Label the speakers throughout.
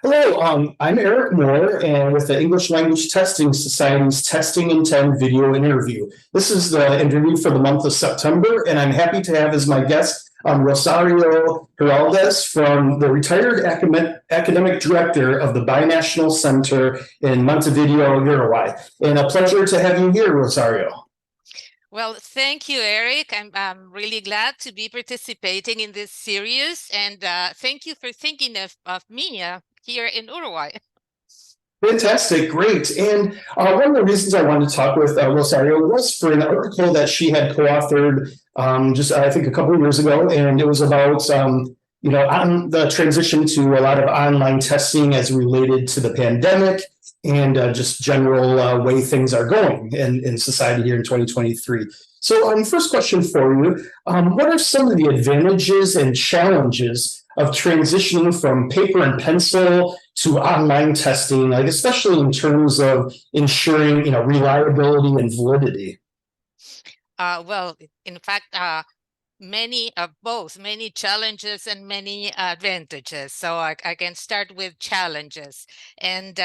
Speaker 1: Hello, I'm Eric Moore, and with the English Language Testing Society's Testing Intent video interview. This is the interview for the month of September, and I'm happy to have as my guest Rosario Giraldez from the retired academic director of the Binational Center in Montevideo, Uruguay. And a pleasure to have you here, Rosario.
Speaker 2: Well, thank you, Eric. I'm really glad to be participating in this series, and thank you for thinking of me here in Uruguay.
Speaker 1: Fantastic, great. And one of the reasons I wanted to talk with Rosario was for an article that she had co-authored just I think a couple of years ago, and it was about on the transition to a lot of online testing as related to the pandemic and just general way things are going in society here in 2023. So, first question for you: what are some of the advantages and challenges of transitioning from paper and pencil to online testing, like especially in terms of ensuring reliability and validity?
Speaker 2: Well, in fact, many challenges and many advantages. So I can start with challenges. And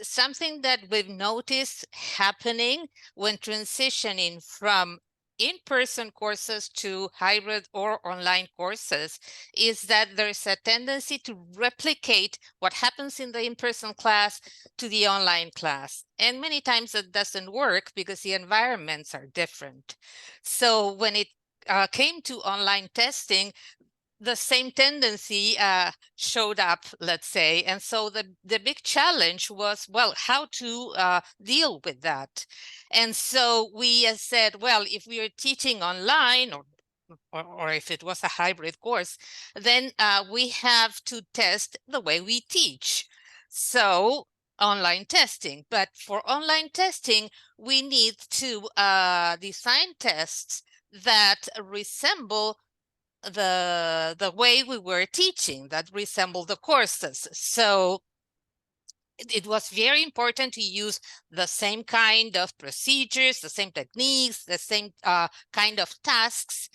Speaker 2: something that we've noticed happening when transitioning from in-person courses to hybrid or online courses is that there's a tendency to replicate what happens in the in-person class to the online class. And many times it doesn't work because the environments are different. So when it came to online testing, the same tendency showed up, let's say. And so the big challenge was, well, how to deal with that. And so we said, well, if we are teaching online or if it was a hybrid course, then we have to test the way we teach. So online testing. But for online testing, we need to design tests that resemble the way we were teaching, that resemble the courses. So it was very important to use the same kind of procedures, the same techniques, the same kind of tasks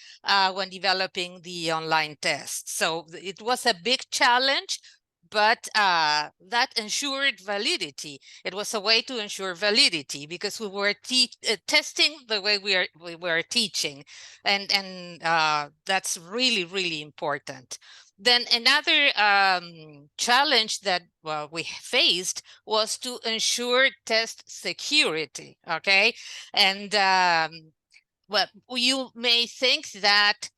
Speaker 2: when developing the online test. So it was a big challenge, but that ensured validity. It was a way to ensure validity because we were testing the way we were teaching, and that's really, really important. Then another challenge that we faced was to ensure test security, okay? And well, you may think that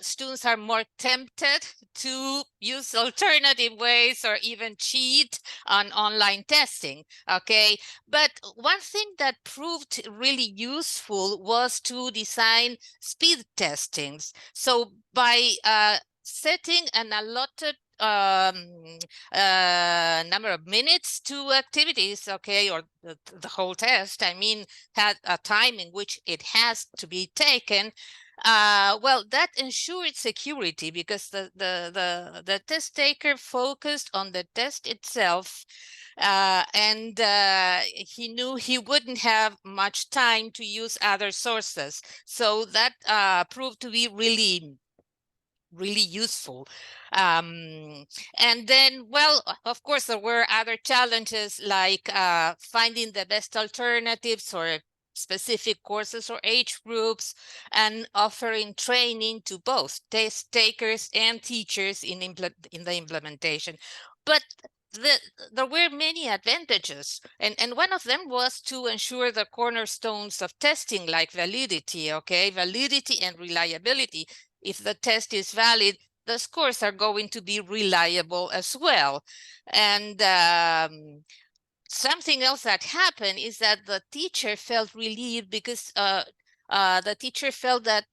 Speaker 2: students are more tempted to use alternative ways or even cheat on online testing, okay? But one thing that proved really useful was to design speed testings. So by setting an allotted number of minutes to activities, okay, or the whole test, I mean, had a time in which it has to be taken, well, that ensured security because the test taker focused on the test itself, and he knew he wouldn't have much time to use other sources. So that proved to be really useful. And then, well, of course, there were other challenges like finding the best alternatives or specific courses or age groups, and offering training to both test takers and teachers in the implementation. But there were many advantages, and one of them was to ensure the cornerstones of testing, like validity, okay, validity and reliability. If the test is valid, the scores are going to be reliable as well. And something else that happened is that the teacher felt relieved because the teacher felt that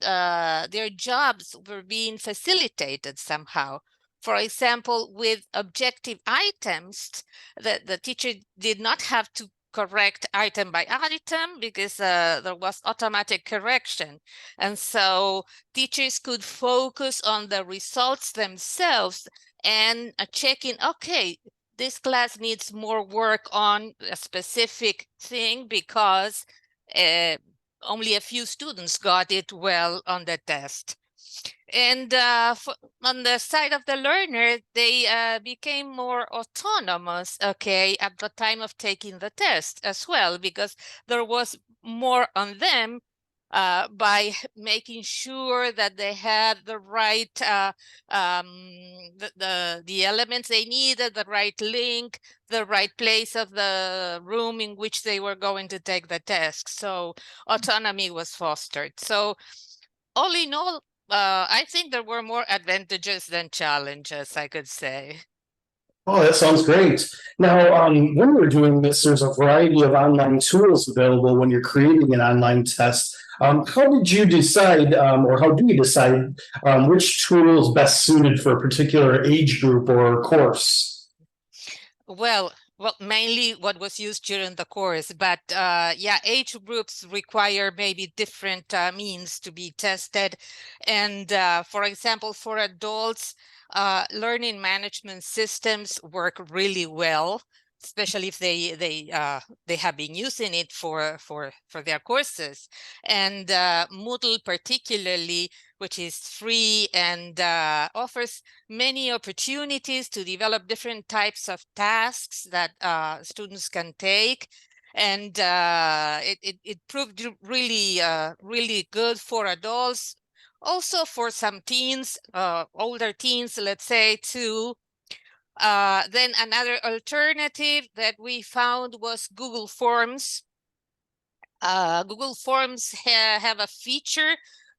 Speaker 2: their jobs were being facilitated somehow. For example, with objective items, the teacher did not have to correct item by item because there was automatic correction. And so teachers could focus on the results themselves and checking, okay, this class needs more work on a specific thing because only a few students got it well on the test. And on the side of the learner, they became more autonomous, okay, at the time of taking the test as well, because there was more on them by making sure that they had the right the elements they needed, the right link, the right place of the room in which they were going to take the test. So autonomy was fostered. So all in all, I think there were more advantages than challenges, I could say.
Speaker 1: Oh, that sounds great. Now, when we're doing this, there's a variety of online tools available when you're creating an online test. How did you decide, or how do you decide, which tool is best suited for a particular age group or course?
Speaker 2: Well, mainly what was used during the course, but yeah, age groups require maybe different means to be tested. And for example, for adults, learning management systems work really well, especially if they have been using it for their courses. And Moodle particularly, which is free and offers many opportunities to develop different types of tasks that students can take. And it proved really, really good for adults. Also for some teens, older teens, let's say, too. Then another alternative that we found was Google Forms. Google Forms have a feature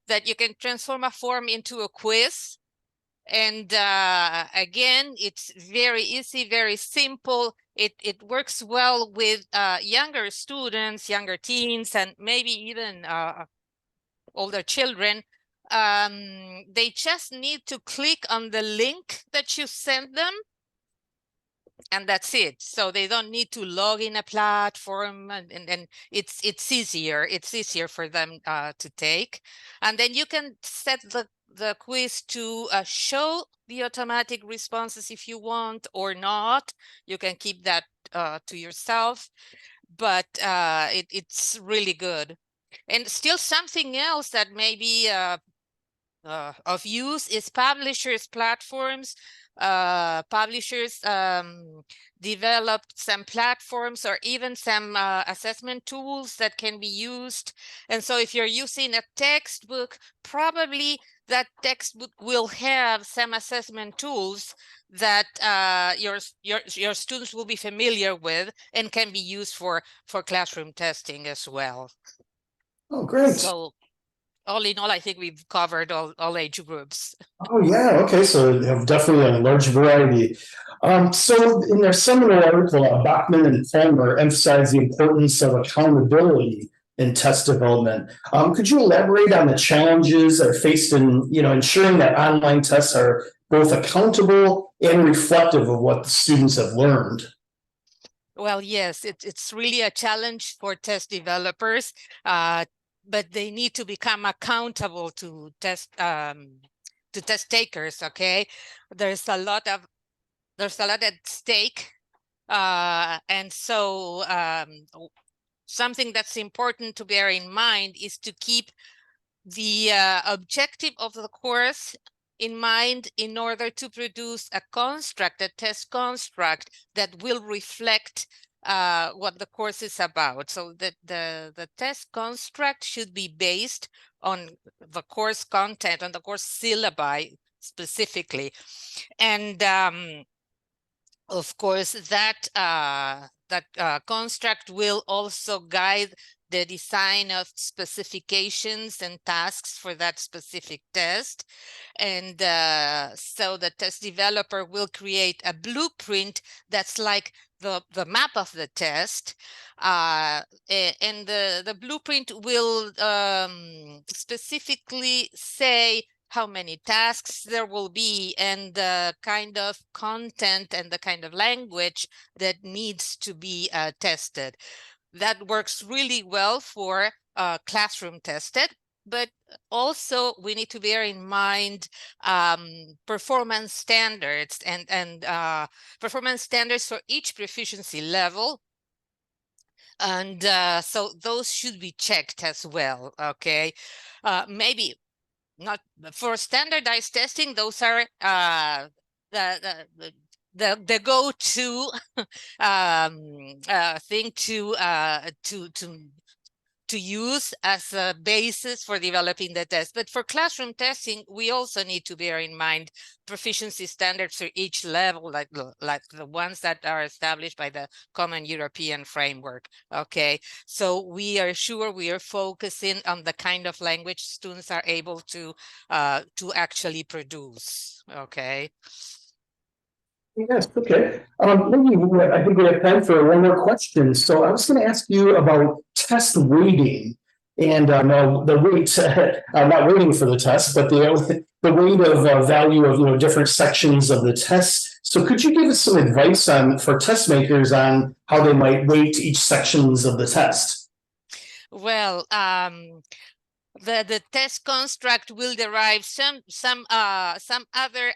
Speaker 2: that you can transform a form into a quiz. And again, it's very easy, very simple. It works well with younger students, younger teens, and maybe even older children. They just need to click on the link that you send them, and that's it. So they don't need to log in a platform, and it's easier for them to take. And then you can set the quiz to show the automatic responses if you want or not. You can keep that to yourself, but it's really good. And still something else that maybe of use is publishers platforms. Publishers developed some platforms or even some assessment tools that can be used. And so if you're using a textbook, probably that textbook will have some assessment tools that your students will be familiar with and can be used for classroom testing as well.
Speaker 1: Oh, great.
Speaker 2: So all in all, I think we've covered all age groups.
Speaker 1: Oh, yeah. Okay. So they have definitely a large variety. So in their seminal article, Bachman and Palmer emphasize the importance of accountability in test development. Could you elaborate on the challenges that are faced in, ensuring that online tests are both accountable and reflective of what the students have learned?
Speaker 2: Well, yes, it's really a challenge for test developers, but they need to become accountable to test takers. Okay, there's a lot of at stake, and so something that's important to bear in mind is to keep the objective of the course in mind in order to produce a test construct that will reflect what the course is about. So that the test construct should be based on the course content, on the course syllabi specifically. And of course, that construct will also guide the design of specifications and tasks for that specific test. And so the test developer will create a blueprint that's like the map of the test. And the blueprint will specifically say how many tasks there will be and the kind of content and the kind of language that needs to be tested. That works really well for classroom tested, but also we need to bear in mind performance standards and performance standards for each proficiency level. And so those should be checked as well, okay? Maybe not for standardized testing. Those are the go-to thing to use as a basis for developing the test. But for classroom testing, we also need to bear in mind proficiency standards for each level, like the ones that are established by the Common European Framework. Okay, so we are sure we are focusing on the kind of language students are able to actually produce. Okay.
Speaker 1: Yes, okay. I think we have time for one more question. So I was going to ask you about test weighting and the weight. I'm not waiting for the test, but the weight of value of different sections of the test. So could you give us some advice for test makers on how they might weight each sections of the test?
Speaker 2: Well, the test construct will derive some other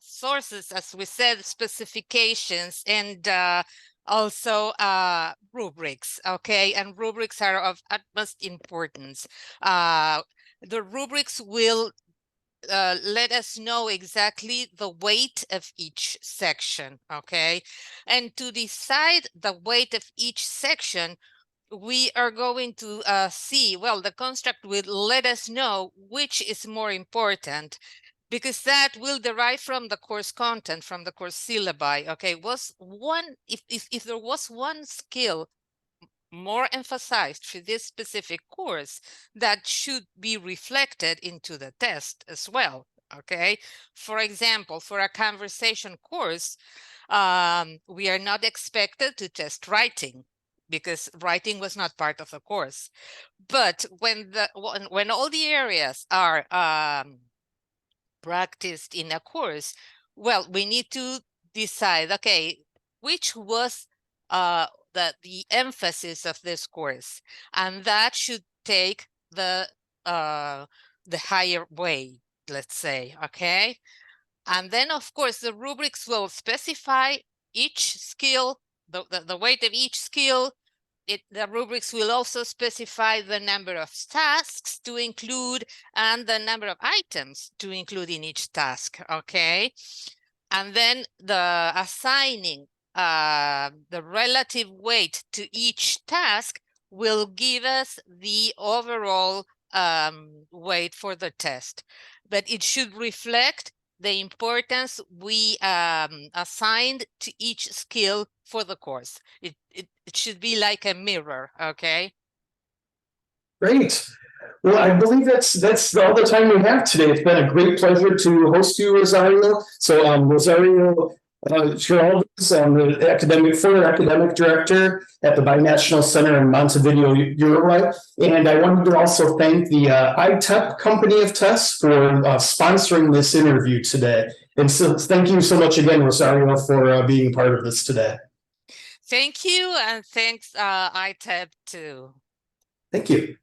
Speaker 2: sources, as we said, specifications, and also rubrics. Okay, and rubrics are of utmost importance. The rubrics will let us know exactly the weight of each section. Okay, and to decide the weight of each section, we are going to see, well, the construct will let us know which is more important, because that will derive from the course content, from the course syllabi. Okay, if there was one skill more emphasized for this specific course, that should be reflected into the test as well. Okay, for example, for a conversation course, we are not expected to test writing, because writing was not part of the course. But when all the areas are practiced in a course, well, we need to decide, okay, which was the emphasis of this course, and that should take the higher weight, let's say. Okay, and then, of course, the rubrics will specify each skill, the weight of each skill. The rubrics will also specify the number of tasks to include and the number of items to include in each task. Okay, and then the assigning the relative weight to each task will give us the overall weight for the test, but it should reflect the importance we assigned to each skill for the course. It should be like a mirror. Okay.
Speaker 1: Great. Well, I believe that's all the time we have today. It's been a great pleasure to host you, Rosario. So, Rosario Giraldez, the former academic director at the Binational Center in Montevideo, Uruguay. And I wanted to also thank the ITEP Company of Tests for sponsoring this interview today. And so thank you so much again, Rosario, for being part of this today.
Speaker 2: Thank you, and thanks ITEP too.
Speaker 1: Thank you.